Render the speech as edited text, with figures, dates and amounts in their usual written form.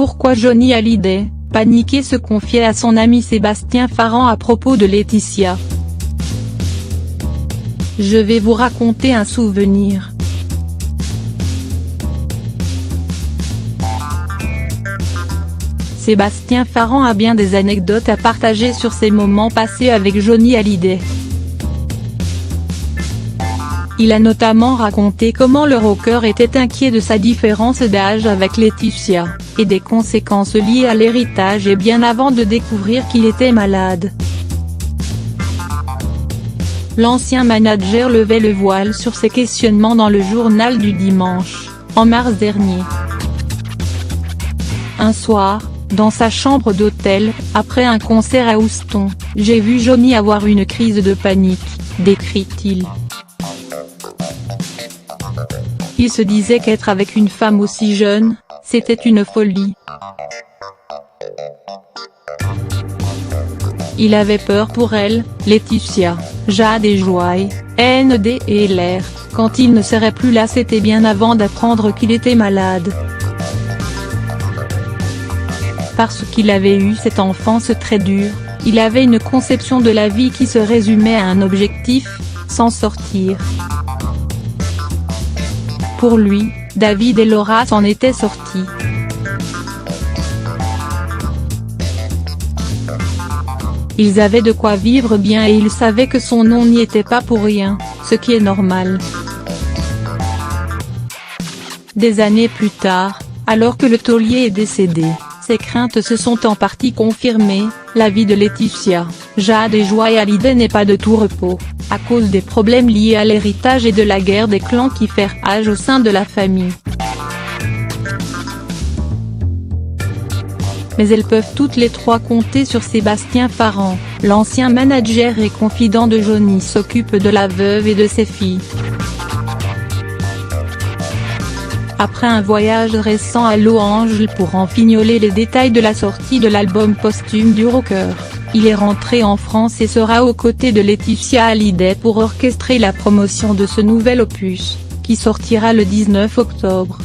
pourquoi Johnny Hallyday, paniqué, se confiait à son ami Sébastien Farran à propos de Laetitia. Je vais vous raconter un souvenir. Sébastien Farran a bien des anecdotes à partager sur ses moments passés avec Johnny Hallyday. Il a notamment raconté comment le rocker était inquiet de sa différence d'âge avec Laetitia, et des conséquences liées à l'héritage et bien avant de découvrir qu'il était malade. L'ancien manager levait le voile sur ses questionnements dans le journal du dimanche, en mars dernier. Un soir, dans sa chambre d'hôtel, après un concert à Houston, j'ai vu Johnny avoir une crise de panique, décrit-il. Il se disait qu'être avec une femme aussi jeune, c'était une folie. Il avait peur pour elle, Laetitia, Jade et Joy, ND et LR, quand il ne serait plus là. C'était bien avant d'apprendre qu'il était malade. Parce qu'il avait eu cette enfance très dure, il avait une conception de la vie qui se résumait à un objectif, s'en sortir. Pour lui, David et Laura s'en étaient sortis. Ils avaient de quoi vivre bien et il savait que son nom n'y était pas pour rien, ce qui est normal. Des années plus tard, alors que le taulier est décédé, ses craintes se sont en partie confirmées. La vie de Laetitia, Jade et Joy Hallyday n'est pas de tout repos, à cause des problèmes liés à l'héritage et de la guerre des clans qui fait rage au sein de la famille. Mais elles peuvent toutes les trois compter sur Sébastien Farran, l'ancien manager et confident de Johnny, s'occupe de la veuve et de ses filles. Après un voyage récent à Los Angeles pour en fignoler les détails de la sortie de l'album posthume du rocker, il est rentré en France et sera aux côtés de Laetitia Hallyday pour orchestrer la promotion de ce nouvel opus, qui sortira le 19 octobre.